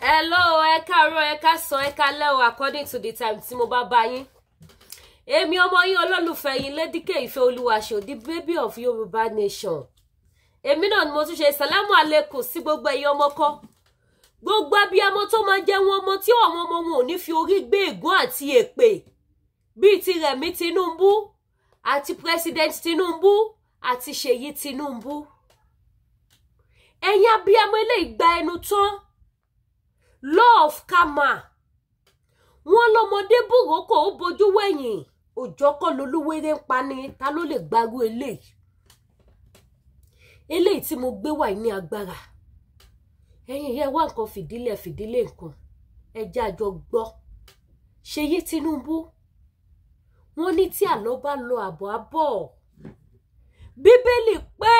Hello, ẹ káàárọ̀, ẹ káàsán, ẹ káalẹ́ o, according to the time tí mo bá bá yín. Èmi ọmọ yín olólùfẹ́ yín Lédìkè Ìfẹ́ Olúwaṣọ, the baby of Yorùbá nation. Èmi náà ni mo tún ṣe salamu alaikum sí gbogbo ẹ̀yin ọmọ kọ́. Gbogbo abiyamọ tó máa jẹ́ wọn ọmọ tí àwọn ọmọ wọn ò ní fi orí gbé ègún àti èpè. Bíi ti Rẹ̀mí Tinubu àti President Tinubu àti Seyi Tinubu. Ẹ̀yin abiyamọ eléyìí gba ẹnu tán. Law of karma. Wọ́n lọ́mọdé bùrókò ó bojú wẹ̀yìn. Òjò kọ́ lolúwéré ń pa ni, ta ló lè gbárù eléyìí? Eléyìí tí mo gbé wà ní agbára. Ẹ̀yin yẹ wá nǹkan fìdílé nǹkan. Ẹ jẹ́ a jọ gbọ́. Seyi Tinubu. Wọ́n ní tí àlọ́ bá lọ àbọ̀ àbọ̀. Bíbélì pé.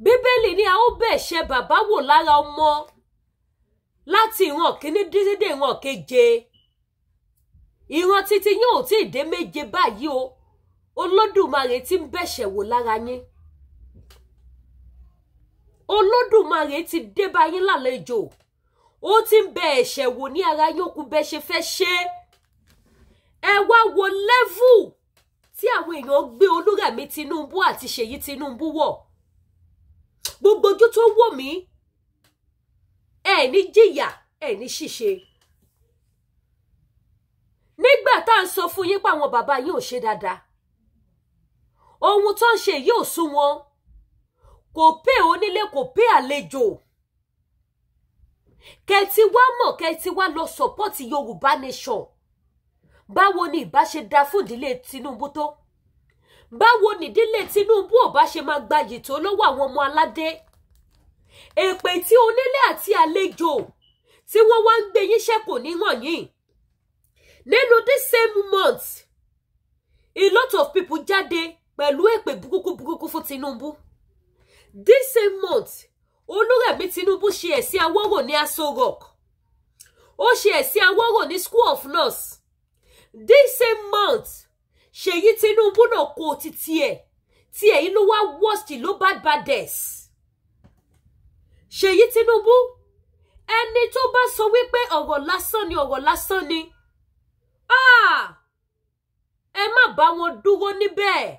Bíbélì ní a ó bẹ̀ṣẹ̀ bàbá wò lára ọmọ. Láti ìran kíní dídé ìran keje. Ìran títí yín ò tí ì dé méje báyìí o. Olódùmarè tí ń bẹ̀ṣẹ̀ wò lára yín. Olódùmarè ti dé bá yín lálejò. Ó ti ń bẹ ẹ̀ṣẹ̀ wò ní ara yín ó kù bẹ́ ṣe fẹ́ ṣe. Ẹ wá wo level tí àwọn èèyàn gbé Olúrẹ̀mí Tinubu àti Seyi Tinubu wọ̀. Gbogbo ojú tó wò mí. Ẹ ní jìyà, ẹ ní ṣìṣe. Nígbà tá ń sọ fún yín pé àwọn bàbá yín ò ṣe dáadáa. Ohun tó ń ṣe yìí ò sún wọn. Kò pé onílé, kò pé àlejò. Kẹ́tí wá mọ̀, kẹ́tí wá lọ support Yorùbá nation. Báwo ni ìbá ṣe dá fún ìdílé Tinubu tó? Báwo ni ìdílé Tinubu ò bá ṣe máa gbayì tó lọ́wọ́ àwọn ọmọ aládé? Èpè tí onílé àti àlejò tí wọ́n wá ń gbé yín ṣẹ́kù níwọ̀n yìí. Nínú this same month, a lot of people jáde pẹ̀lú èpè burúkú fún Tinubu. This same month, Olúrẹ̀mí Tinubu ṣe ẹ̀sìn Awórò ní Aso Rock. Ó ṣe ẹ̀sìn Awórò ní School of Nurse. This same month, Seyi Tinubu náà kó títí ẹ̀. Tí ẹ̀ inú wá worst ló baddest. Seyi Tinubu, ẹni tó bá sọ wípé ọ̀rọ̀ lásán ni. Ẹ má bá wọn dúró níbẹ̀.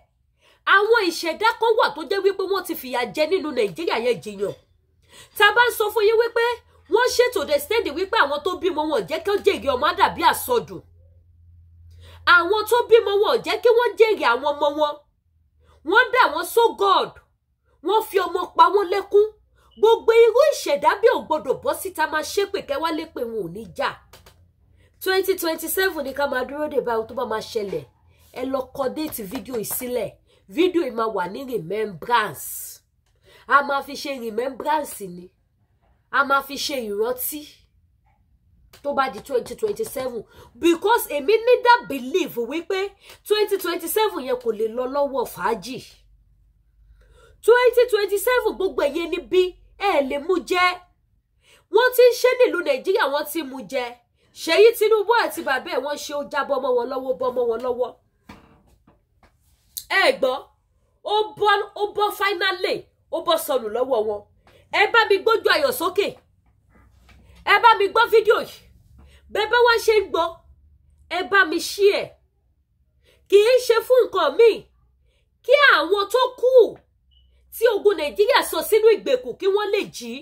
Àwọn ìṣẹ̀dá kan wà tó jẹ́ wípé wọ́n ti fìyà jẹ nínú Nàìjíríà yẹn jiyàn. Tá bá ń sọ fún yín wípé wọ́n ṣètò the stand wípé àwọn tó bímọ wọn jẹ́ kí ó jèrè ọmọ dàbí àsọdùn. Àwọn tó bímọ wọn jẹ́ kí wọ́n jèrè àwọn ọmọ wọn. Wọ́n dà wọ́n so God. Wọ́n fi ọmọ pa wọ́n lẹ́kún. Gbogbo irú ìṣẹ̀dá bí ò gbọdọ̀ bọ́ síta máa ṣépè kẹwàá lépè wọn ò ní jà. 2027 ní ká máa dúró dè báyìí tó bá máa ṣẹlẹ̀. Ẹ lọ kọ déètì fídíò ìsílẹ̀. Fídíò yìí máa wà ní remembrance. A máa fi ṣe remembrance ni. A máa fi ṣe ìrántí. Tó bá di 2027. Because èmi ní that belief wípé 2027 yẹn kò lè lọ lọ́wọ́ fàájì. 2027 gbogbo ẹ̀yẹ níbí ẹ lè mú jẹ. Wọ́n ti ń ṣe nílùú Nàìjíríà wọ́n ti mú jẹ. Seyi Tinubu àti bàbá ẹ̀ wọ́n ṣe ó jábọ́ mọ́ wọn lọ́wọ́. Ẹ gbọ́, ó bọ́ finally, ó bọ́ sọnù lọ́wọ́ wọn. Ẹ bá mi gbójú ayọ̀ sókè. Ẹ bá mi gbọ́ fídíò yìí. Bẹ́ẹ̀ wá ṣe ń gbọ́. Ẹ bá mi share. Kì í ṣe fún nǹkan míì. Kí àwọn tó kù tí ogun Nàìjíríà sọ sínú ìgbèkùn kí wọ́n lè jí.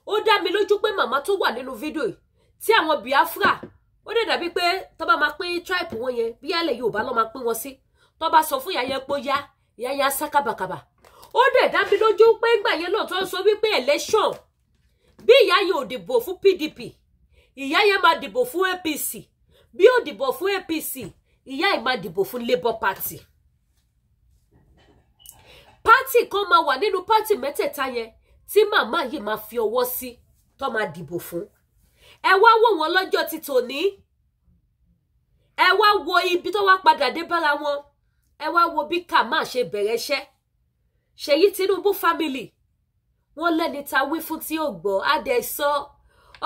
Ó dá mi lójú pé màmá tó wà nínú fídíò yìí tí àwọn Biafra ó dẹ̀ dàbí pé tó bá máa pín tribe wọn yẹn bí alẹ́ Yorùbá ló máa pín wọn sí. Tó bá sọ fún ìyá yẹn pé ìyá yẹn sá kàbàkàbà. Ó dẹ̀ dá mi lójú pé ìgbà yẹn lóòótọ́ ń sọ wípé election bí ìyá yẹn ò dìbò fún PDP ìyá yẹn máa dìbò fún APC bí ó dìbò fún APC ìyá yẹn máa dìbò fún Labour Party. Party kan máa wà nínú party mẹ́tẹ̀ẹ̀ta yẹn tí màmá yìí máa fi ọwọ́ sí tó máa dìbò fún. Ẹ wá wò wọ́n lọ́jọ́ ti tòní. Ẹ wá wo ibi tó wá padà dé bára wọn. Ẹ wá wo bí Kàmá ṣe bẹ̀rẹ̀ iṣẹ́. Seyi Tinubu family. Wọ́n lẹ́ni ta wí fún tí ó gbọ́. A dẹ̀ sọ.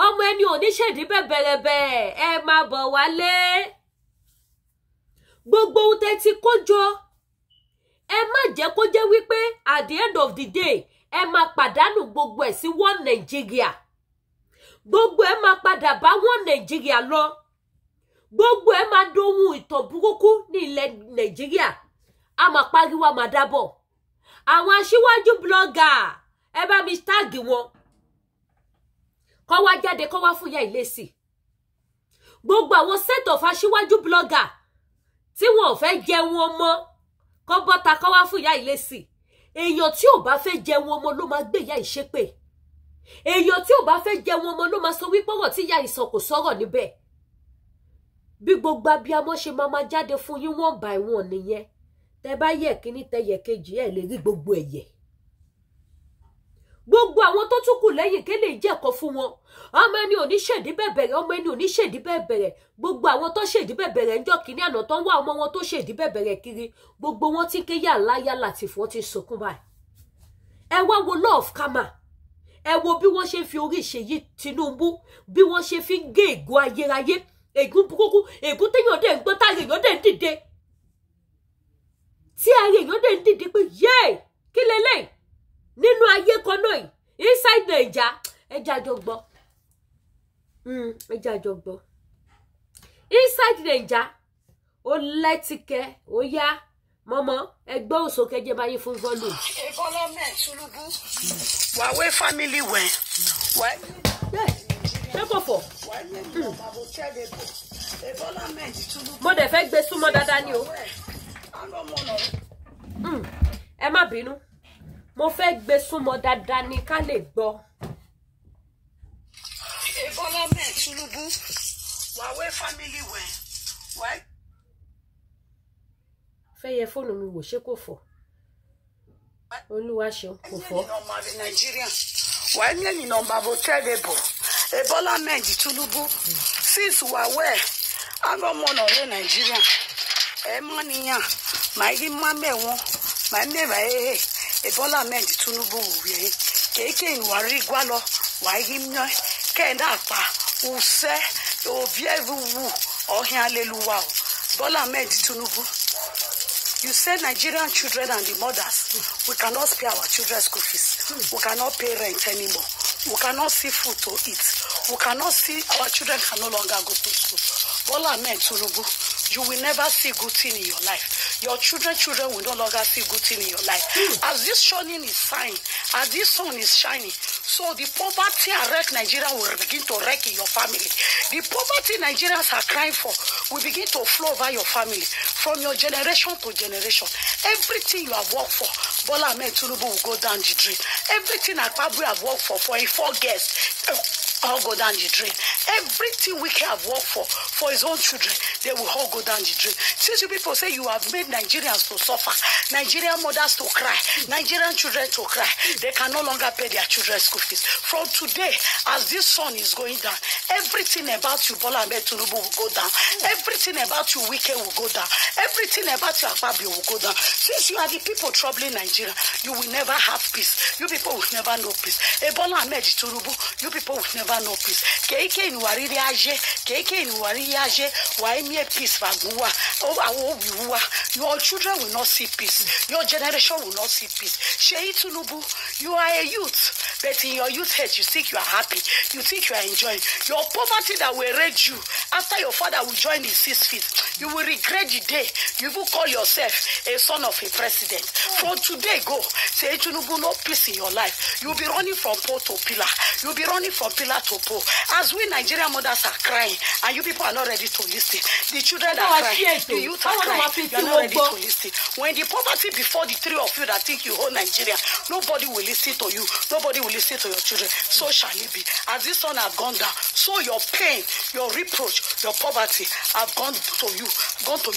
Ọmọ ẹni oníṣèdí bẹ̀bẹ̀rẹ̀bẹ̀. Ẹ máa bọ̀ wálé. Gbogbo ohun tẹ́ ti kó jọ. Ẹ má jẹ́ kó jẹ́ wípé at the end of the day ẹ máa pàdánù gbogbo ẹ̀ sí one Nigeria. gbogbo ẹ máa padà bá wọn Nàìjíríà lọ gbogbo ẹ máa dohun ìtàn burúkú ní ilẹ̀ Nàìjíríà a máa pariwo a máa dábọ̀ àwọn aṣíwájú blogger ẹ bá mi tag wọn kó wá jáde kó wá fún ya ìlésì gbogbo àwọn set of aṣíwájú blogger tí wọn ò fẹ́ jẹun ọmọ kó bọ́ta kó wá fún ya ìlésì èèyàn tí ò bá fẹ́ jẹun ọmọ ló máa gbé ya ìṣépè èèyàn tí ò bá fẹ́ jẹun ọmọ ló máa sọ wípé ọ̀rọ̀ tí ya ìsọ kò sọ̀rọ̀ níbẹ̀ bí gbogbo abiyamọ ṣe máa jáde fún yín one by one nìyẹn tẹ́ bá yẹ kíní tẹ́ yẹ kejì ẹ lè rí gbogbo ẹ̀yẹ gbogbo àwọn tó tún kù lẹ́yìn ké lè jẹ́kọ̀ọ́ fún wọn ọmọ ẹni ò ní ṣèdí bẹ̀bẹ̀rẹ̀ ọmọ ẹni ò ní ṣèdí bẹ̀bẹ̀rẹ̀ gbogbo àwọn tó ṣèdí bẹ̀bẹ̀rẹ̀ ńjọ́ kìíní àná tó ń wá ọmọ wọn tó ṣèdí bẹ̀bẹ̀rẹ̀ kiri gbogbo wọn tí ké yà láyà láti fún ti sunkún báyìí ẹ wá wo law of karma ẹ wo bí wọ́n ṣe fi orí Ṣèyí Tinubu bí wọ́n ṣe fi gé ègún ayérayé ègún burúkú ègún téèyàn dẹ̀ ń gbọ́ táyà èèyàn dẹ̀ ń dìde tí ayé èèyàn dẹ̀ ń dìde pé yéè kí lélẹ́yìn nínú ayé kan náà inside Naija ẹja jọ gbọ́ ẹja jọ gbọ́ inside Naija ó lẹ́tìkẹ́ ó yá mọ́mọ́ ẹgbẹ́ òsókè jẹ́ báyé fún volume. Ebola men Tinubu wàwé family wẹ̀ wẹ́. ṣé kò fọ̀. Ebola men Tinubu. mo dẹ̀ fẹ́ gbé súnmọ́ dáadáa ni o. ẹ má bínú mo fẹ́ gbé súnmọ́ dáadáa ni ká lè gbọ́. Ebola men Tinubu wàwé family wẹ̀. fẹ́ yẹ fóònù mi wò ṣé kò fọ́ olúwa ṣeun kò fọ́. wàá ní ẹ̀yìn nọ́mbà bó tẹ́lẹ̀ bọ̀ Ebola men Tinubu since wàwẹ̀ agọ́mọ̀nà rẹ̀ Nàìjíríà ẹ̀ mọ́ nìyàn màá yí má mẹ́wọ́n màá mẹ́wàá ẹ̀ẹ́ Ebola men Tinubu wùwẹ̀ kéèké ìwà rí gbá lọ wàá yí mọ́ kẹ́ẹ̀dá pa ùsẹ́ òbí ẹ̀rù wù ọ̀hìn alẹ́luwa o Ebola men Tinubu. You say Nigerian children and the mothers, we cannot pay our children's school fees. We cannot pay rent anymore. We cannot see food to eat. We cannot see, our children can no longer go to school. Bola men Tinubu, you will never see good thing in your life. Your children will no longer see good thing in your life. As this shining is shining, as this sun is shining, so the poverty and wreck Nigeria will begin to wreck in your family. The poverty Nigerians are crying for will begin to flow over your family from your generation to generation. Everything you have worked for, Bola Ahmed Tinubu will go down the drain. Everything Akpabri have worked for a 4 guests, all go down the drain. Everything Wike have worked for his own children, they will all go down the drain. Since you people say you have made Nigerians to suffer, Nigerian mothers to cry, Nigerian children to cry, they can no longer pay their children's school fees. From today, as this sun is going down, everything about you, Bola Ahmed Tinubu, will go down. Everything about you, Wike, will go down. Everything about you, Akpabri, will go down. Since you are the people troubling Nigeria, you will never have peace. You people will never know peace. Bola Ahmed Tinubu, you people will never know peace. Keike inuwari aje, keike inuwari aje, wa emi peace faguwa. Your children will not see peace. Your generation will not see peace. Seyi Tinubu, you are a youth, but in your youth age, you think you are happy. You think you are enjoying. Your poverty that will raise you after your father will join the 6 feet. You will regret the day you will call yourself a son of a president. From today, go. Seyi Tinubu, no peace in your life. You'll be running from pole to pillar. You'll be running from pillar to pole. As we Nigerian mothers are crying, and you people are not ready to listen. The children are crying. The youth are crying. You are not ready to listen. When the poverty before the 3 of you that think you own Nigeria, nobody will listen to you. Nobody will listen to your children. So shall it be. As this sun have gone down, so your pain, your reproach, your poverty have gone to you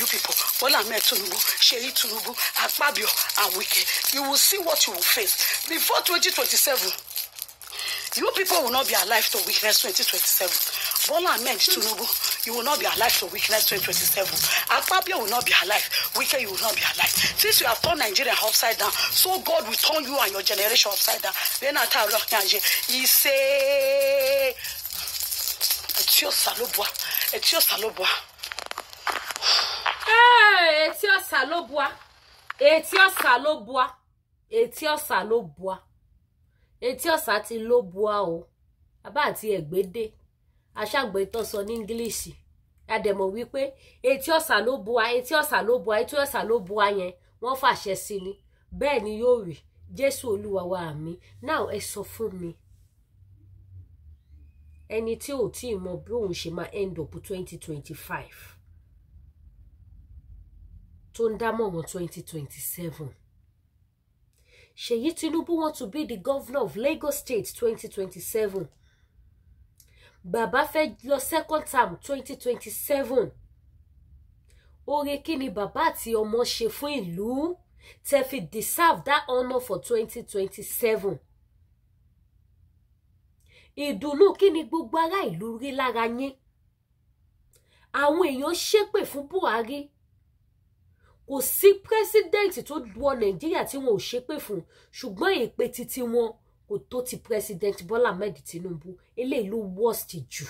people. Bola Ahmed Tinubu, Seyi Tinubu, Akpabio, and Wike. You will see what you will face. Before 2027, you people will not be alive to witness 2027. Bola Ahmed Tinubu, you will not be alive to witness 2027. Akpabio will not be alive. Wike, you will not be alive. Since you have turned Nigeria upside down, so God will turn you and your generation upside down. Then I tell you, he say, it's your salobwa. It's your salobwa. Hey, it's your salobwa. It's your salobwa. It's your salobwa. It's your sati lobwa o. bàbá àti ẹ̀gbẹ́dé aṣàgbé tó sọ ní English adẹ̀mọ̀ wípé etí ọ̀sà ló bua etí ọ̀sà ló bua etí ọ̀sà ló bua yẹn wọ́n fàṣẹ sí ni bẹ́ẹ̀ ni yóò rí Jésù Olúwa wa àmín. Now ẹ sọ fún mi ẹni tí ò tí ì mọ bí òun ṣe máa end up 2025 tó ń dámọ̀ràn 2027. Seyi Tinubu want to be the governor of Lagos State 2027. Bàbá fẹ́ lọ second term 2027. Oore kí ni bàbá àti ọmọ ṣe fún ìlú tẹ́ fi deserve that honor for 2027. Ìdùnnú kí ni gbogbo ará ìlú rí lára yín. Àwọn èèyàn ṣépè fún Buhari. Kò sí president tó wọ Nàìjíríà tí wọn ò ṣépè fún, ṣùgbọ́n èpè títí wọn kò tó ti president Bola Ahmed Tinubu. Eléyìí ló worst jù.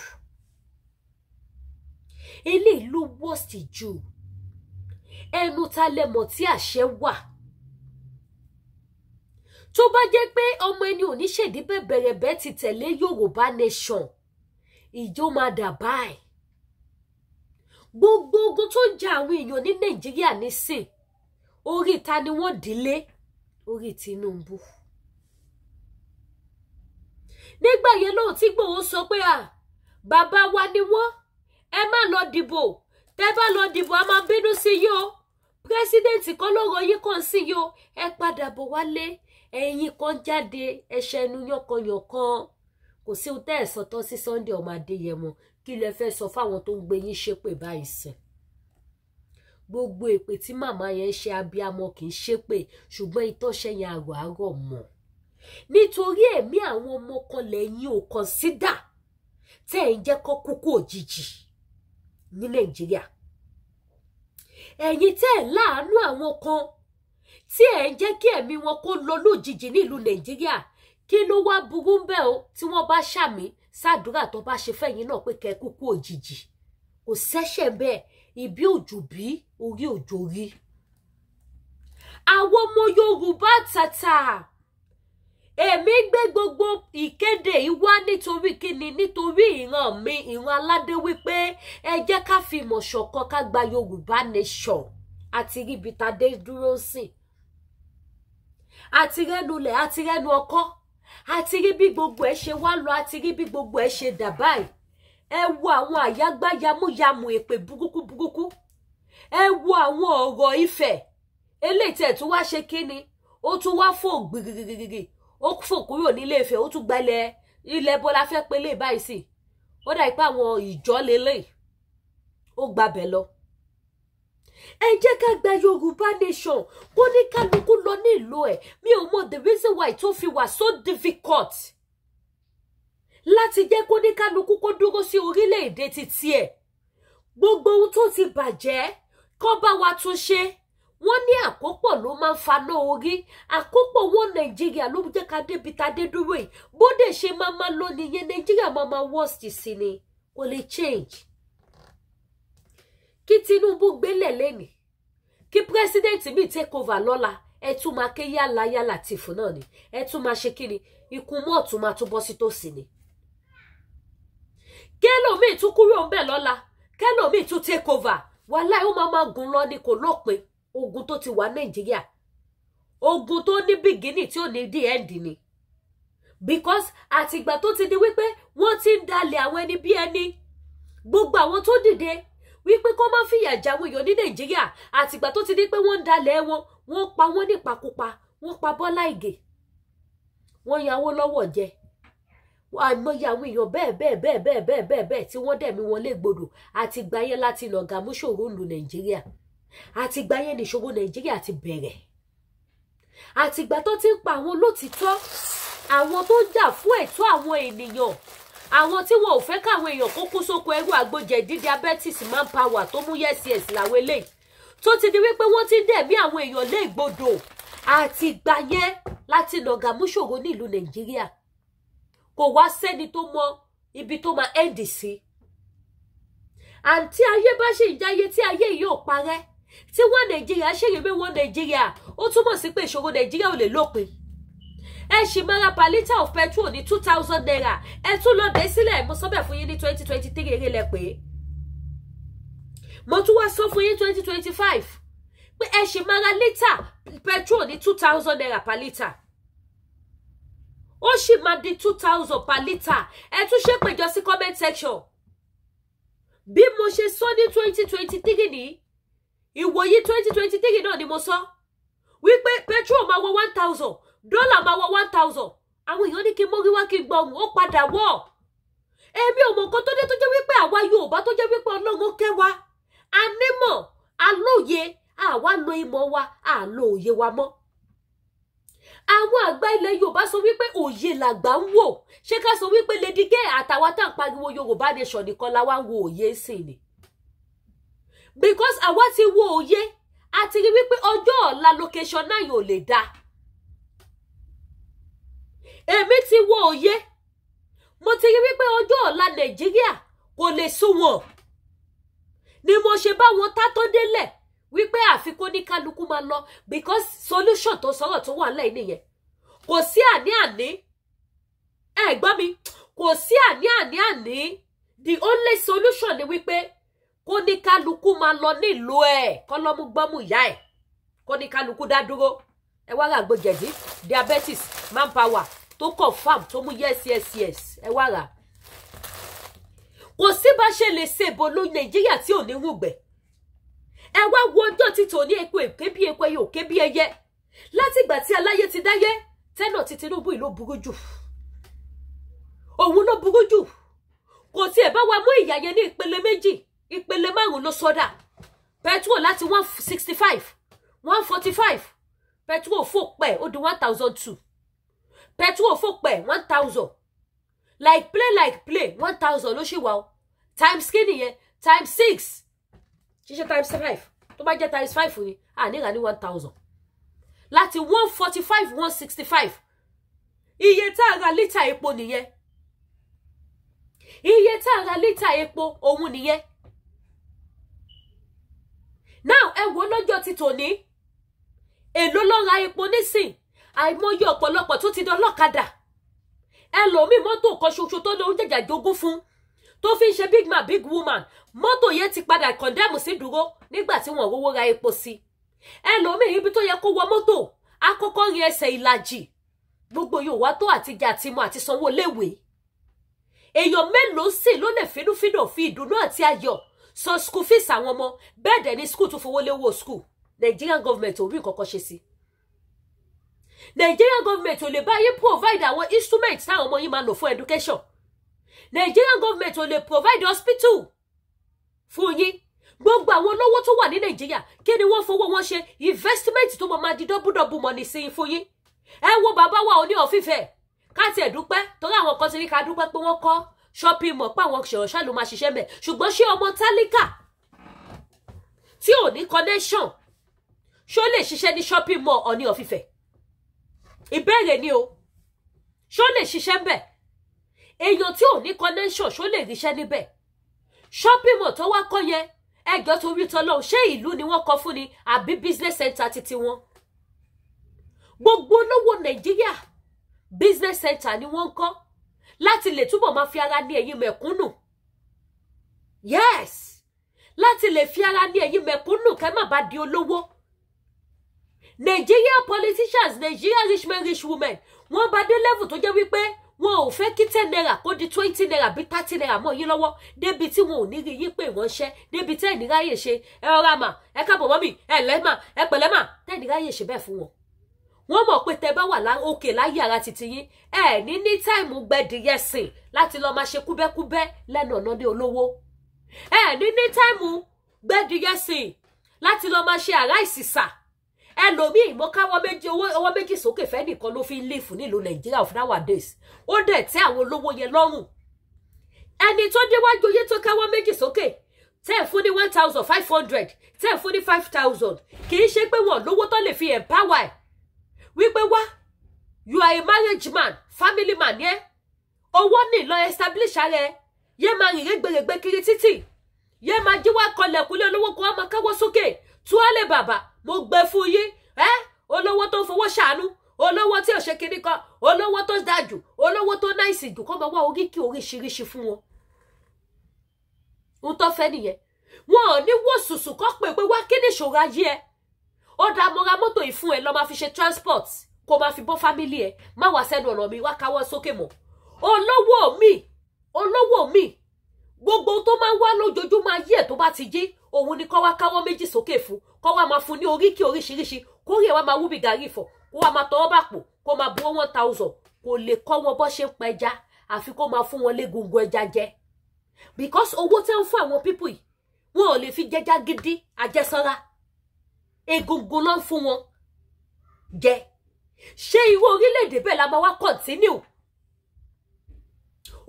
Eléyìí ló worst jù. Ẹnu ta lẹ mọ̀ tí àṣẹ wà. Tó bá jẹ́ pé ọmọ ẹni ò ní ṣèdí bẹ̀bẹ̀rẹ̀bẹ̀ ti tẹ̀lé Yorùbá nation, ìjọ máa dà báyìí. Gbogbo ogun tó ń jà àwọn èèyàn ní Nàìjíríà nísìn, orí ta ni wọ́n dìlé? Orí Tinubu. Nígbà yẹn lóò tí Ìgbòho sọ pé bàbá wa ni wọ́n, ẹ má lọ dìbò, tẹ́ bá lọ dìbò a máa bínú sí yín o. President kan ló ròyìn kan sí yín o, ẹ padà bọ̀ wálé, ẹ̀yin kan jáde, ẹ̀ṣẹ̀ ẹnu yànkanyànkan. Kò sí ohun tẹ́ ẹ̀ sọ tán sí Sunday ọmọ Adéyẹmọ, kí lẹ fẹ́ sọ fáwọn tó ń gbé yín ṣépè báyìí sìn. Gbogbo èpè tí màmá yẹn ṣe Abiyamo kì í ṣépè, ṣùgbọ́n ìtọ́ṣẹ́ yẹn àrọ̀ mọ̀. Nítorí ẹ̀mí àwọn ọmọ kan lẹ́yìn ò consider tẹ́ ẹ̀ ń jẹ́ kó kúkú òjijì ní Nàìjíríà. Ẹ̀yin tẹ́ ẹ̀ láàánú àwọn kan tí ẹ̀ ń jẹ́ kí ẹ̀mí wọn kó lọ lójijì nílùú Nàìjíríà. Kí ló wá burú ń bẹ̀ o tí wọ́n bá ṣàmì sádùúrà tó bá ṣe fẹ́yìn náà pé kẹ́ kúkú òjijì? Kò ṣẹ̀ṣẹ̀ bẹ́ẹ̀, ibi òjò bí orí òjò rí. Àwọn ọmọ Yorùbá tàtà, èmi gbé gbogbo ìkéde yìí wá nítorí kíni? Nítorí ìran mi, ìran aládé wípé ẹ jẹ́ ká fi ìmọ̀ ṣọ̀kan ká gba Yorùbá nation. Àti ríbi tadé dúró sí, àti rẹ́nu lẹ̀, àti rẹ́nu ọkọ́, àti rí bí gbogbo ẹ̀ ṣe wá lọ, àti rí bí gbogbo ẹ̀ ṣe dà báyìí. Ẹ wo àwọn àyágbá yamuyamu èpè burúkú burúkú. Ẹ wo àwọn ọ̀rọ̀ Ifẹ̀ eléyìí tẹ̀ tún wá ṣe kíni? Ó tún wá fò gbìrìrìrì, ó fò kúrò nílé Ifẹ̀, ó tún gbalẹ̀ ilẹ̀ Bọ́lá fẹ́ pé lè báyìí sí. Ó dà pé àwọn ìjọ lélẹ̀ ó gbabẹ̀ lọ. Ẹ jẹ́ ká gba Yorùbá nation, kó ní kálukú lọ nílùú ẹ̀. Mi ò mọ the reason why tó fi wà so difficult láti jẹ́ kó ní kálukú kó dúró sí orílẹ̀-èdè títí ẹ̀. Gbogbo ohun tó ti bàjẹ́ kó bá wa tún ṣe. Wọ́n ní àkópọ̀ ló máa ń faná orí. Àkópọ̀ wọn Nàìjíríà ló jẹ́ ká débi tadé dúró yìí. Bóde ṣe máa lọ nìyẹn, Nàìjíríà máa worst sí ni. Kò lè change. Kí Tinubu gbélẹ̀ lẹ́nìí, kí president mi take over lọ́la, ẹ tún máa ké yálà tìfù náà ni. Ẹ tún máa ṣe kíni? Ikú mọ́ ọ̀tún máa tún bọ́ sí tòsí ni. Kẹ́lòmíì tún kúrò ń bẹ̀ lọ́la, kẹ́lòmíì tún take over. Wàláhì ó máa gùn lọ ni, kò lópin. Ogun tó ti wà Nàìjíríà, ogun tó ní beginning tí ò ní the end ni. Because àtìgbà tó ti di wípé wọ́n ti ń dalẹ̀ àwọn ẹni bí ẹni, gbogbo àwọn tó dìde wípé kó má fìyà jẹ àwọn èèyàn ní Nàìjíríà, àtìgbà tó ti di pé wọ́n ń dalẹ̀ wọn, wọ́n pa wọ́n nípakúpa, wọ́n pa Bọ́lá Ìgè, wọ́n yàwó lọ́wọ́ jẹ. Àìmọye àwọn èèyàn bẹ́ẹ̀ tí wọ́n dẹ̀mí wọn légbodò. Àtìgbà yẹn láti nàgà mú ṣòro lu Nàìjíríà. Àtìgbà yẹn ní ìṣòro Nàìjíríà ti bẹ̀rẹ̀. Àtìgbà tó ti ń pa àwọn olótìtọ́, àwọn tó ń jà fún ẹ̀tọ́ àwọn ènìyàn, àwọn tí wọn ò fẹ́ káwọn èèyàn kó kú sóko ẹrú àgbòjẹ dídí diabetes manpower tó mú yes làwọn eléyìí tó ti di wípé wọ́n ti dẹ̀mí àwọn èèyàn légbodò. Àtìgbà yẹn láti nàgà mú ṣòro nílùú Nàìjíríà. Kò wá sẹ́ni tó mọ ibi tó máa end sí. Àǹtí ayé bá ṣe ìjáyé tí ayé yìí ò parẹ́, tí wọ́n Nàìjíríà ṣèrè bí wọ́n Nàìjíríà, ó túmọ̀ sí pé ìṣòro Nàìjíríà ò lè lópin. ẹ ṣì máa ra per litre of petrol ní 2,000 naira ẹ tún lọ dé sílẹ̀ mo sọ bẹ́ẹ̀ fún yín ní 2023 eré lẹ pé mo tún wá sọ fún yín 2025 pé ẹ ṣì máa ra litre petrol ní 2,000 naira per litre ó ṣì máa di 2,000 per litre ẹ tún ṣe péjọ sí comment section bí mo ṣe sọ ní 2023 ní ìwòyí 2023 náà ni mo sọ wípé petrol máa wọ 1,000 dọ́là máa wọ 1,000 àwọn èèyàn ní kí n mórí wá kí n gbọ́ ohun ó padà wọ̀ èmi ò mọ̀ nǹkan tó dé tó jẹ́ wípé àwa Yorùbá tó jẹ́ wípé Ọlọ́run kẹ́ wa a nímọ̀ alóye àwa lo ìmọ̀ wa àlò òye wa mọ́ àwọn àgbà ilẹ̀ Yorùbá sọ wípé òye làgbà ń wò ṣé ká sọ wípé Lady Gay àtàwa tá ń pariwo Yorùbá nation nìkan la wá ń wo òye sí ni because àwa ti wo òye àti rí wípé ọjọ́ ọ̀la location náà yóò lè dá èmi ti wo òye mo ti rí wípé ọjọ́ ọ̀la Nàìjíríà kò lè sunwọ̀n ni mo ṣe bá wọn tá tó délẹ̀ wípé àfikún ní kálukú máa lọ because solution tó sọ̀rọ̀ tó wà lẹ́yìn nìyẹn kò sí àní-àní ẹ gbọ́ mi kò sí àní-àní the only solution ni wípé kó ní kálukú máa lọ nílùú ẹ̀ kọ́lọ́mú gbọ́mú ìyá ẹ̀ kó ní kálukú dá dúró ẹ wá rà gbòjẹ̀dí diabetes manpower tó confam tó mú yes ẹ wá rà kò sí bá ṣe lè ṣe èbò ló Nàìjíríà tí ò ní rúgbẹ̀ ẹ wá wo ọjọ́ tí tò ní epo èké bí epo ẹyẹ òké bí ẹyẹ látìgbà tí aláyé ti dáyé tẹ́nà tí Tinubu ló burú jù òun ló burú jù kò tiẹ̀ bá wa mú ìyà yẹn ní ìpele méjì ìpele 5 ló sọ́dà petrol láti 165 145 petrol fò pẹ́ ó di 1,002 petrol fò pẹ́ 1,000 like play 1,000 ló ṣì wà ó times skinny yẹn times 6 ṣíṣe times 5 tó bá jẹ́ times 5 ni a níra ní 1,000 láti 145 165 iye tá a ra lítà epo nìyẹn iye tá a ra lítà epo òun nìyẹn now ẹ wo lọ́jọ́ ti tòní èló ló ra epo nísìn àìmọye ọ̀pọ̀lọpọ̀ tó ti dọlọ́kadà ẹlòmíì mọ́tò kan ṣoṣo tó lóun jẹ̀jà jogún fún tó fi ń ṣe big man big woman mọ́tò yẹn ti padà kọ̀ndẹ́mù sí dúró nígbà tí wọ́n rówó ra epo sí ẹlòmíì ibi tó yẹ kó wọ mọ́tò àkọ́kọ́ rin ẹsẹ̀ ìlàjì gbogbo yóò wá tó àtijọ́ àtimọ àti sanwó léwé èèyàn mélòó sì ló lè fínúfíndò fi ìdùnnú àti ayọ̀ san school fees àwọn ọmọ bẹ́ẹ̀ dẹ̀ ní school tó fowó léwó school Nigerian government ò rí nǹkan ṣe sí Nigerian government ò lè bá yín provide àwọn instruments táwọn ọmọ yín máa lò fún education Nigerian government ò lè provide hospital fún yín gbogbo àwọn olówó tó wà ní Nàìjíríà kí ni wọ́n fowó wọn ṣe investment tó máa di dọ́bùdọ́bù money sí fún yín ẹ wo bàbá wa Ọọ̀ni of Ifẹ̀ ká tiẹ̀ dúpẹ́ torí àwọn kan ti rí ká dúpẹ́ pé wọ́n kọ́ shopping mall pa àwọn ṣẹ̀rọ̀ṣà ló máa ṣiṣẹ́ mẹ́ ṣùgbọ́n ṣé ọmọ tálíkà tí ò ní connection ṣó lè ṣiṣẹ́ ní shopping mall Ọọ̀ni of Ifẹ̀ ìbéèrè ni o ṣó lè ṣiṣẹ́ bẹ́ẹ̀ èèyàn tí ò ní connection ṣó lè ríṣẹ́ níbẹ̀ shopping mall tó wá kọ́ yẹn ẹjọ́ torí tọ́lọ́ ṣé ìlú ni wọ́n kọ́ fún ni àbí business center títí wọn gbogbo olówó Nàìjíríà business center ni wọ́n ń kọ́ láti lè túbọ̀ máa fi ara ní ẹ̀yin mẹ̀kúnnù yes láti lè fi ara ní ẹ̀yin mẹ̀kúnnù kẹ́ má bá di olówó Nigerian politicians Nigerian rich men rich women wọ́n bá dé level tó jẹ́ wípé wọn ò fẹ́ kí 10 naira kó di 20 naira bí 30 naira mọ́ yín lọ́wọ́ débi tí wọn ò ní rí yín pé wọ́n ṣẹ́ débi tẹ́ ní ráyè ṣe ẹ ọ̀rá mà ẹ káàbọ̀ mọ́ mi ẹ lẹ́ mà ẹ pẹ̀lẹ́ mà tẹ́ ní ráyè ṣe bẹ́ẹ̀ fún wọn wọ́n mọ̀ pé tẹ́ bá wà òkè láyé ara títí yín ẹ ní táìmù gbẹdìyẹ sìn láti lọ máa ṣe kúbẹ́kúbẹ́ lẹ́nu ọ̀nà dé olówó ẹ ní táìmù gbẹdìyẹ sìn láti lọ máa ṣe àrá ìsìsà ẹlòmíì mo káwọ́ méjì ọwọ́ méjì sókè fẹ́ nìkan ló fi ń live nílùú Nàìjíríà of nowadays ó dẹ̀ tẹ́ àwọn olówó yẹn lọ́rùn ẹni tó déwájú yé tó káwọ́ méjì sókè tẹ́ fún ní 1,500 tẹ́ fún ní 5,000 kì í ṣe pé wọ́n lówó tó lè fi empower wípé wá you are a marriage man family man yẹn owó ní lọ establish ara ẹ yẹ máa rìn rẹ́gbẹ̀rẹ̀gbẹ̀ kiri títì yẹ máa jí wá kọlẹ̀kùnlé olówó kan máa káwọ́ sókè túwálẹ̀ bàbá mo gbẹ fún yín olówó tó fowó ṣàánú olówó tí ò ṣe kíní kan olówó tó dájú olówó tó náìsì jù kó máa wá oríkì oríṣiríṣi fún wọn ń tó fẹ́ nìyẹn wọn ò ní wò sùsù kó pè pé wá kí ni ìṣòro ayé ẹ ó dá mo ra mọ́tò yìí fún ẹ lọ máa fi ṣe transport kó máa fi bọ́ fámílì ẹ má wá sẹ́nu ọ̀nà mi wá káwọ́ sókè mọ́ olówó mi gbogbo tó máa ń wá lójoojúmọ́ ayé ẹ̀ tó bá ti jí òun ni kó wá káwọ́ méjì sókè fún kó wá máa fún ní oríkì oríṣiríṣi kó rí ẹ̀ wá máa wú bí gàrí ìfọ̀ kó wá máa tọwọ́ bàpò kó máa bu 1000 kò lè kọ́ wọn bọ́ ṣe ń pa ẹja àfi kó máa fún wọn légungun ẹja jẹ because owó tẹ́ ń fún àwọn pípù yìí wọn ò lè fi jẹja gidi àjẹsára egungun ló ń fún wọn jẹ ṣé irú orílẹ̀-èdè bẹ́ẹ̀ la máa wá continue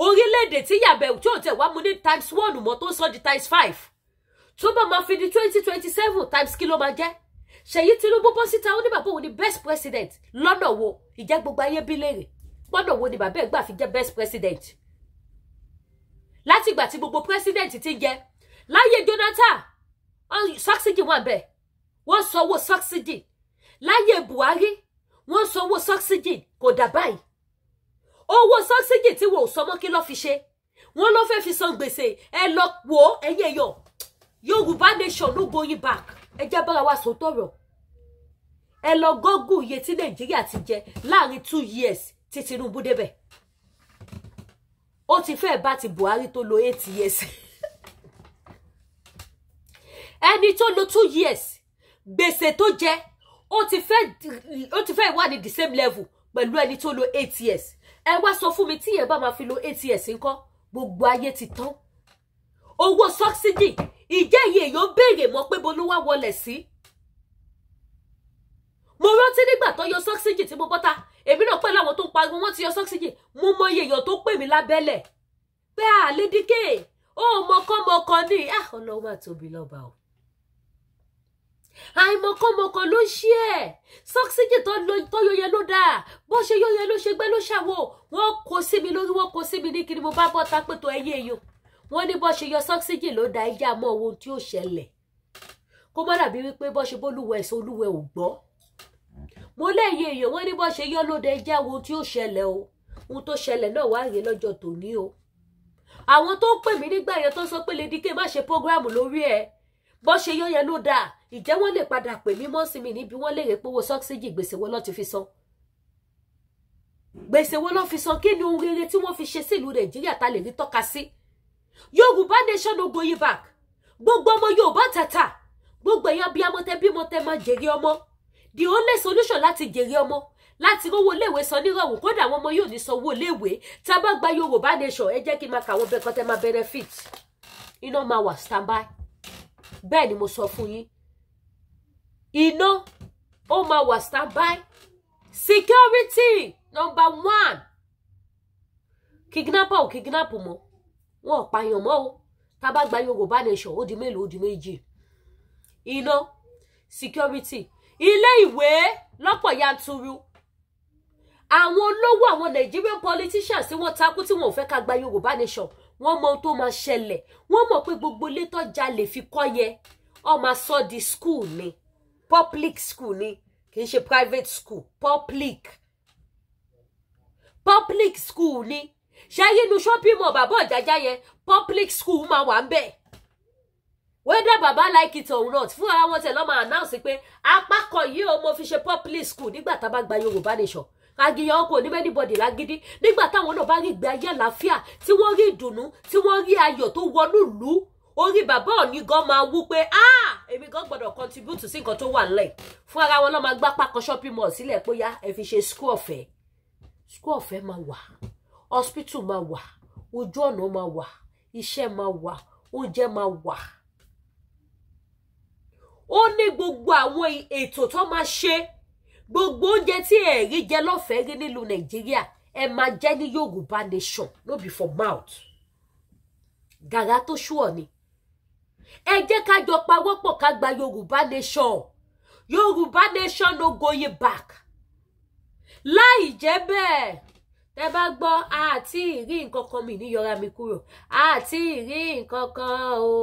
orílẹ̀-èdè tí yàbẹ̀ tí ò tẹ̀ wá mú ní ×1 mọ́ tó sọ di ×5 tó bá máa fi di 2027 times kí ló máa jẹ́ Seyi Tinubu bọ́ síta ó ní bàbá òun ni best president lọ́nà wo ìjẹ́ gbogbo ayé bí léèrè gbọ́dọ̀ wo ni bàbá ẹ̀ gbà fi jẹ́ best president láti ìgbà tí gbogbo president ti jẹ láyé Jonathan subsidy wà bẹ́ẹ̀ wọ́n sanwó subsidy láyé Buhari wọ́n sanwó subsidy kò dà báyìí owó subsidy tí wọ́n ò sọmọ́ kí ló fi ṣe wọ́n ló fẹ́ fi san gbèsè ẹ lọ wò ẹ̀yin èèyàn Yorùbá nation no going back ẹ jẹ́ bára wa sọ tọrọ ẹ lọ Google iye tí Nàìjíríà ti jẹ láàrin 2 years tí Tinubu débẹ̀ ó ti fẹ́ bá ti Buhari tó lo 8 years ẹni tó lo 2 years gbèsè tó jẹ ó ti fẹ́ wà ní the same level pẹ̀lú ẹni tó lo 8 years ẹ wá sọ fún mi tí yẹn bá máa fi lo 8 years ńkọ́ gbogbo ayé ti tán owó subsidy ìjẹ́ iye èèyàn béèrè mọ́ pé bolo wá wọlé sí mo rántí nígbà tó yọ subsidy tí mo bọ́ta èmi náà pẹ̀lú àwọn tó ń pariwo wọ́n ti yọ subsidy mo mọ iye èèyàn tó pè mí lábẹ́lẹ̀ pé àlédíkè ó mọ̀kànmọ̀kàn ní Ọlọ́run máa tóbi lọ́ba o àìmọ̀kànmọ̀kàn ló ṣe ẹ̀ subsidy tó yọ yẹn ló dáa bó ṣe yọ yẹn ló ṣe gbé ló ṣàwò wọ́n kó sí mi lórí wọ́n kó sí mi ní kí ni mo bá bọ́ta pé tó ẹyẹ èèyàn wọ́n ní bó ṣe yọ subsidy ló dáa ẹjẹ́ àmọ́ ohun tí ó ṣẹlẹ̀ kó má dàbí wípé bó ṣe bólúwẹ̀ ẹ̀sọ́ olúwẹ̀ ò gbọ́ mo lẹ́yìn èèyàn wọ́n ní bó ṣe yọ ló dáa ẹjẹ́ ohun tí ó ṣẹlẹ̀ o ohun tó ṣẹlẹ̀ náà wá rèé lọ́jọ́ tòní o àwọn tó ń pè mí nígbà yẹn tó sọ pé Lady K má ṣe program lórí ẹ̀ bó ṣe yọ yẹn ló dáa ìjẹ́ wọ́n lè padà pè mí mọ́ sí mi níbi wọ́n lè rè pé owó subsidy gbèsè wo ló ti fi san gbèsè wo ló fi san kí ni ohun rere tí wọ́n fi ṣe sílùú Nàìjíríà ta lè rí tọ́ka sí Yorùbá nation no going back gbogbo ọmọ Yorùbá tata gbogbo èèyàn Abiyamo tẹ bímọ tẹ máa jèrè ọmọ the only solution láti jèrè ọmọ láti rówó léèwé san nírọ̀rùn kódà àwọn ọmọ yóò ní sanwó léèwé tá a bá gba Yorùbá nation ẹ jẹ́ kí n máa kàwọn bẹ́ẹ̀ kan tẹ́ máa benefit iná máa wà standby bẹ́ẹ̀ ni mo sọ fún yín iná ó máa wà standby security #1 kidnapper ò kidnap mọ́ wọn ò pààyàn mọ́ o tá bá gba Yorùbá nation ó di mélòó ó di méjì iná security ilé ìwé lọ́pọ̀ yanturu àwọn olówó àwọn Nigerian politicians tí wọ́n takú tí wọ́n ò fẹ́ ká gba Yorùbá nation wọ́n mọ ohun tó máa ṣẹlẹ̀ wọ́n mọ̀ pé gbogbo ilé tó jalè fi kọ́ yẹ ó máa sọ di school ni public school ni kì í ṣe private school public school ni ṣe yínú shopping mall bàbá ọ̀jájá yẹn public school máa wà ń bẹ̀ whether bàbá like it or not fún ara wọn tẹ̀ lọ́ máa announce pé apákọ̀ yìí ó mo fi ṣe public school nígbà tá a bá gba Yorùbá nation agiyan ọkọ̀ ní anybody lágídí nígbà táwọn náà bá rí ìgbé ayé àlàáfíà tí wọ́n rí ìdùnnú tí wọ́n rí ayọ̀ tó wọnú ìlú orí bàbá òní gan máa wú pé èmi gan gbọ́dọ̀ contribute sí nǹkan tó wà nílẹ̀ fún ara wọn lọ́ máa gbá pákọ̀ shopping mall sílẹ̀ pé yá ẹ fi ṣe school ọ̀fẹ́ máa wà hospital máa wà ojú ọ̀nà máa wà iṣẹ́ máa wà oúnjẹ máa wà ó ní gbogbo àwọn ètò tó máa ṣe gbogbo oúnjẹ tí ẹ rí jẹ lọ́fẹ̀ẹ́ rí nílùú Nàìjíríà ẹ máa jẹ ní Yorùbá nation no be for mouth gàrà tó ṣùọ ni ẹ jẹ́ ká jọ pawọ́pọ̀ ká gba Yorùbá nation no going back láì jẹ́ bẹ́ẹ̀ tẹ́ bá gbọ́ àti ìrí nǹkan kan mi ní yọra mi kúrò àti ìrí nǹkan kan o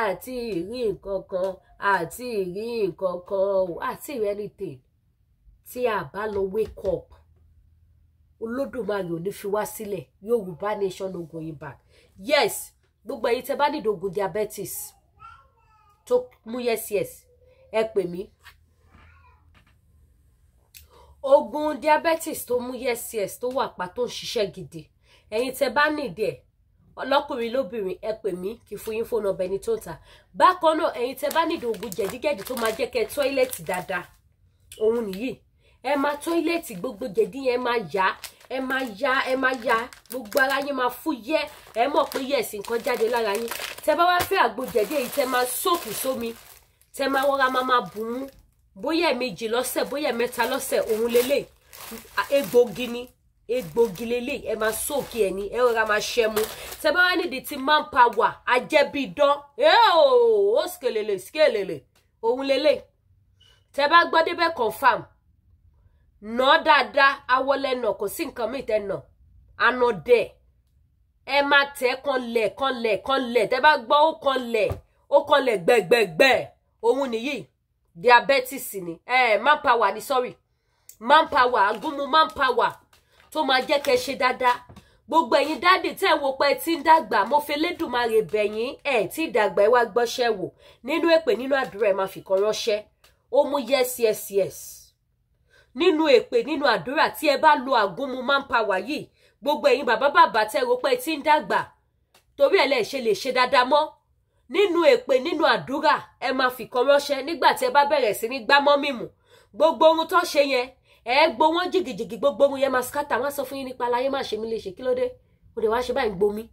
àti ìrí nǹkan kan àti ìrí nǹkan kan o àti ìrí anything tí a bá lọ wake up Olódùmarè ò ní fi wá sílẹ̀. Yorùbá nation no going back. Yes, gbogbo ẹ̀yin tẹ́ bá ní oògùn diabetes tó mú yes ẹ pè mí. Oògùn diabetes tó mú yes tó wà pa tó ń ṣiṣẹ́ gidi. Ẹ̀yin tẹ́ bá nídìí ẹ̀ ọlọ́kùnrin lóbìnrin ẹ pè mí kí fún yín fóònù ọbẹ̀ ní tó ń ta. Bákan náà ẹ̀yin tẹ́ bá nídìí oògùn jẹ̀díjẹ̀dí tó máa jẹ́ kẹ́ tọ́ílẹ̀tì dáadáa. Òun nìyí. Ẹ máa tọ́ílẹ̀tì gbogbo jẹ̀dí yẹn máa yá. Ẹ máa yá gbogbo ara yín máa fúyẹ́. Ẹ mọ̀ pé yes nǹkan jáde lára yín. Tẹ́ bá wá fẹ́ àgbo jẹ̀dí èyí tẹ́ máa sóòkì sómi. Tẹ́ máa wọ́ra máa bù mú. Bóyá méjì lọ́sẹ̀ bóyá mẹ́ta lọ́sẹ̀ òun lélẹ̀. Egbògi ni. Egbògi lélẹ̀ ẹ máa sóòkì ẹ ní ẹ rọra máa ṣẹ́mu. Tẹ́ bá wá nídìí tí manpower ajẹ́bídán. Ó skelele. Òun lélẹ̀. Tẹ́ bá gbọ́ débẹ̀ confirm. Nà dáadáa awọlẹ̀ nà kò sí nǹkan mìí tẹ́ nà. Àná dẹ̀. Ẹ máa tẹ̀ kanlẹ̀. Tẹ́ bá gbọ́ ó kanlẹ̀ gbẹ̀gbẹ̀gbẹ̀. Òun nìyí. Diabetes ni. Manpower ni sorry. Manpower agúnmu manpower. Tó máa jẹ́ kẹ́ ṣe dáadáa. Gbogbo ẹ̀yin dáàdì tẹ́ wò pé tí ń dàgbà mo fẹ́ lédùmarè bẹ̀yìn tí dàgbà ẹ wá gbọ́ṣẹ́ wò. Nínú èpè nínú àdúrà ẹ máa fi kan ránṣẹ́. Ó mú yes. Nínú èpè nínú àdúrà tí ẹ bá lo àgúnmu manpower yìí gbogbo ẹ̀yin bàbá tẹ́ rò pé tí ń dàgbà torí ẹ lè ṣe dáadáa mọ́. Nínú èpè nínú àdúrà ẹ máa fi kan ránṣẹ́ nígbà tí ẹ bá bẹ̀rẹ̀ sí ní gbámọ́ mímù. Gbogbo ohun tó ṣe yẹn gbó wọn jìgìjìgì gbogbo ohun yẹn máa scatter wọ́n sọ fún yín nípa aláyé má ṣe mí lè ṣe kí ló dé ó dé wá ṣe báyìí gbomi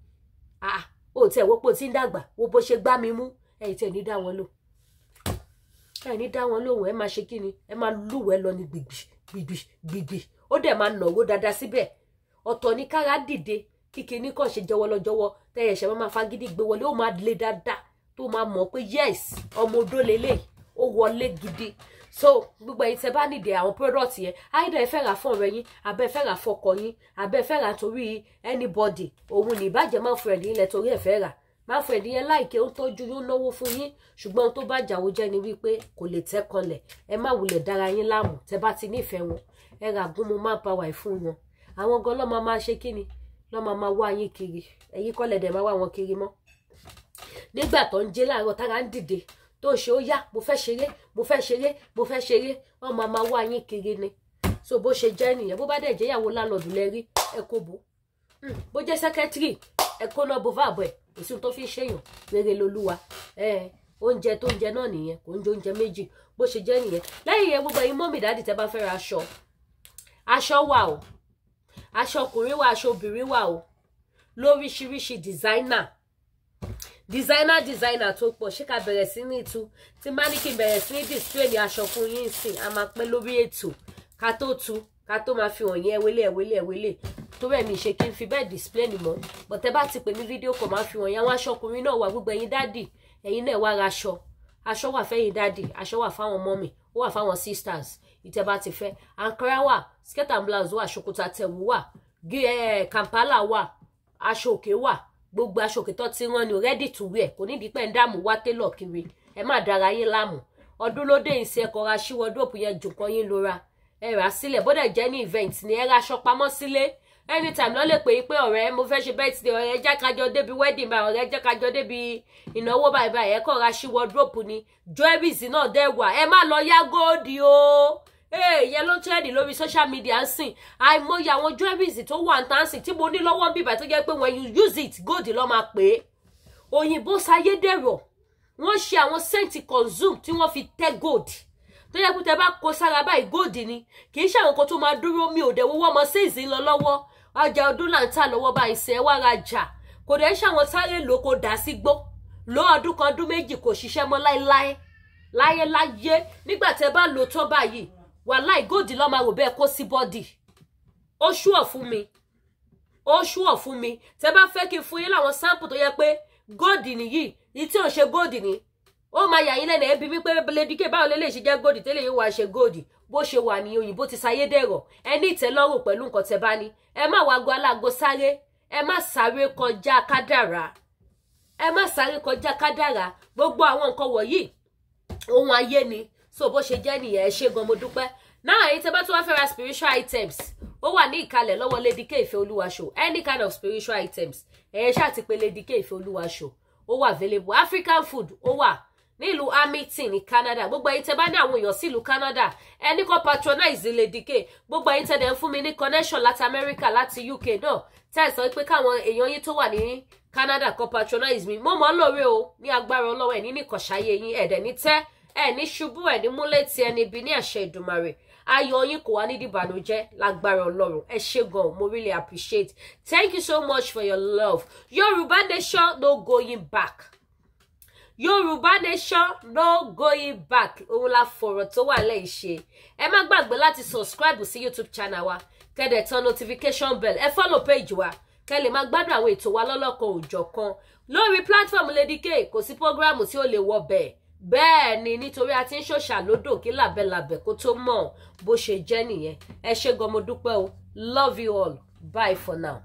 ó tẹ̀ wọ́pọ̀ tí ń dàgbà wo bó ṣe gbá mi mú ẹ̀yin tẹ̀ ní dá wọn lò ẹ̀ ní dá wọn lóhùn ẹ máa ṣe kí ni ẹ máa lúwẹ̀ẹ́ lọ ní gbìgbì ó dẹ̀ máa nàwó dáadáa síbẹ̀ ọ̀tọ̀ ní kára dìde kíkiní kàn ṣe jọwọ́lọ́jọwọ́ tẹ̀yẹ̀ ṣẹ̀ máa fagídí gbé wọlé ó máa lé dáadáa tó máa mọ̀ pé yes ọmọ odó lélẹ̀ ó wọlé gidi. So gbogbo ẹ̀yin tẹ́ bá nídìí àwọn product yẹn either ẹ fẹ́ rà fún ọ̀rẹ́ yín abẹ́ fẹ́ rà fọ́kọ yín abẹ́ fẹ́ rà torí anybody òun ní ìbàjẹ́ máa fún ẹ̀dín ilẹ̀ torí ẹ̀ fẹ́ rà máa fún ẹ̀dín yẹn láìké ó tọ́jú yóò náwó fún yín ṣùgbọ́n tó bá jàwó jẹ́ ni wípé kò lè tẹ́ kanlẹ̀ ẹ má wulẹ̀ dára yín láàmú tẹ́ bá ti nífẹ̀ẹ́ wọn ẹ rà gúnmu manpower fún wọn àwọn gan lọ́mọ máa ṣe kíni lọ́mọ máa wá yín kiri ẹ̀yin kọ́lẹ̀ dẹ̀ máa wá wọn kiri mọ́ nígbà tó ń jẹ́ láàárọ̀ tára ń dìde tó ṣe ó yá mo fẹ́ ṣeré wọ́n máa wá yín kiri ni so bó ṣe jẹ́ nìyẹn bó bá dẹ̀ jẹ́ ìyàwó láńlọ́ọ̀dù lẹ́rí ẹ kó bò bó jẹ́ sẹ́kẹ́tìrì ẹ kó náà bó fàbọ̀ ẹ̀ kò sí ohun tó fi ń ṣèyàn rere lolúwa oúnjẹ tó ń jẹ náà nìyẹn kò ń jẹ oúnjẹ méjì bó ṣe jẹ́ nìyẹn lẹ́yìn yẹn gbogbo ẹ̀yin mọ́mì dáàdì tẹ́ bá fẹ́ ra aṣọ wà o aṣọ ọkùnrin wà aṣọ obìnrin wà o lóríṣiríṣi designer tó pọ̀ ṣé ká bẹ̀rẹ̀ sí ní tú tí má ní kí n bẹ̀rẹ̀ sí ní display ní aṣọ fún yín sìn a máa pẹ́ lórí ètò ká tó máa fi hàn yín ẹwélé tó rẹ̀ mi ṣe kí n fi bẹ́ẹ̀ display ni mọ́ but tẹ́ bá ti pè ní fídíò kò máa fi hàn yín àwọn aṣọ ọkùnrin náà wà gbogbo ẹ̀yin dádì ẹ̀yin náà wá ra aṣọ wà fẹ́yìn dádì aṣọ wà fáwọn mọ́mì ó wà fáwọn sisters ìtẹ́ bá ti fẹ́ ankara wà skirt and blouse wà ṣòkòtò àtẹ̀wù wà kampala wà aṣọ òkè wà gbogbo aṣọ òkè tó ti rán ni ready to wear kò nídìí pé ń dààmú wá télọ̀ kiri ẹ má dára yín láàmú ọdún ló dé ìsìn ẹ̀kọ́ ra sí wọ́dọ̀pù yẹn jù kan yín lóra ẹ rà sílẹ̀ bọ́dẹ̀ jẹ́ ní event ni ẹ ra aṣọ pamọ́ sílé anytime lọ́ lè pè é pé ọ̀rẹ́ mo fẹ́ ṣe birthday ọ̀rẹ́ jẹ́ kájọ débi wedding báyìí ọ̀rẹ́ jẹ́ kájọ débi ìnáwó báyìí ẹ kọ́ ra sí wọ́dọ̀pù ni jewelries náà dẹ̀ wà ẹ má lọ yá góòdì o yẹn ló trend lórí social media ń sìn àìmọye àwọn jewelries tó wà ń tàn sìn tí mo ní lọ́wọ́ bíbà tó jẹ́ pé when you use it gold ló máa pè é òyìnbó sayédèrò wọ́n ṣe àwọn sẹ́ǹtì consume tí wọ́n fi tẹ́ gold tó yẹ kó tẹ bá kó sára báyìí gold ni kì í ṣe àwọn kan tó máa dúró mi ò dẹ̀ wọ́wọ́ ọmọ sèǹsì ń lọ lọ́wọ́ ọjà ọdún là ń tà lọ́wọ́ báyìí sẹ́ wá ra jà kò dẹ̀ ṣe àwọn sáré lò kó dà sí gbó lọ ọdún kan ọdún méjì kò ṣiṣẹ́ mọ́ láyé nígbà tẹ bá lò tó báyìí wàláì góòdì lọ́ máa rò bẹ́ẹ̀ kó sí bọ́dì ó ṣúọ̀ fún mi tẹ bá fẹ́ kí n fún yín láwọn sample tó yẹ pé góòdì nìyí ní tí ò ṣe góòdì ni ó máa yà yín lẹ́nu ẹbí wípé lédíkè báwo lè ṣe jẹ́ góòdì tẹ́lẹ̀ yóò wá ṣe góòdì bó ṣe wà ní òyìnbó ti sayédèrò ẹ ní ìtẹ́lọ́rùn pẹ̀lú nǹkan tẹ bá ní ẹ má wá go alágo sáré ẹ má sáré kọjá kádàrá gbogbo àwọn nǹkan wọ̀nyí ohun ayé ni so bó ṣe jẹ́ nìyẹn ẹ ṣé gan mo dúpẹ́ Now èyí tẹ́ bá tún wá fẹ́ ra spiritual items ó wà ní ìkàlẹ̀ lọ́wọ́ Lady K Ifeoluwa Show. Any kind of spiritual items ẹ ṣáà ti pè Lady K Ifeoluwa Show ó wà available. African food ó wà nílùú Hamilton ní Canada. Gbogbo ẹ̀yin tẹ́ bá ní àwọn èèyàn sílùú Canada ẹni kó patronize Lady K. Gbogbo ẹ̀yin tẹ́ dẹ̀ ń fún mi ní connection láti America láti UK náà tẹ́ sọ pé káwọn èèyàn yín tó wà ní Canada kó patronize mi. Mo mọ̀ lóore o ní agbára Ọlọ́run ẹ̀ ní nìkọ̀ṣáyé yín ẹ̀dẹ̀ ní tẹ́ ẹ̀ ní ṣubú ẹ̀ ní múlẹ̀ tí ẹni bí ní àṣẹ Ìdùmarè. Ayọ̀ yín kò wá ní dìbànújẹ́ lágbára Ọlọ́run. Ẹ ṣé gan, mo really appreciate. Thank you so much for your love. Yoruba Nation no going back. Yoruba Nation no going back. Òun la fọ̀rọ̀ tó wà lẹ́yìn ṣe. Ẹ má gbàgbé láti subscribe sí YouTube channel wa. Kẹ́dẹ̀ tán notification bell. Ẹ follow page wa. Kẹ́ lè máa gbádùn àwọn ètò wa lọ́lọ́kan òjọ̀kan. Lórí platform Lady K kò sí program tí ó lè wọ bẹ́ẹ̀. Bẹ́ẹ̀ ni nítorí a ti ń ṣòṣà lódò kí làbẹ́làbẹ́ kó tó mọ̀ bó ṣe jẹ́ nìyẹn. Ẹ ṣé gan, mo dúpẹ́ o. Love you all. Bye for now.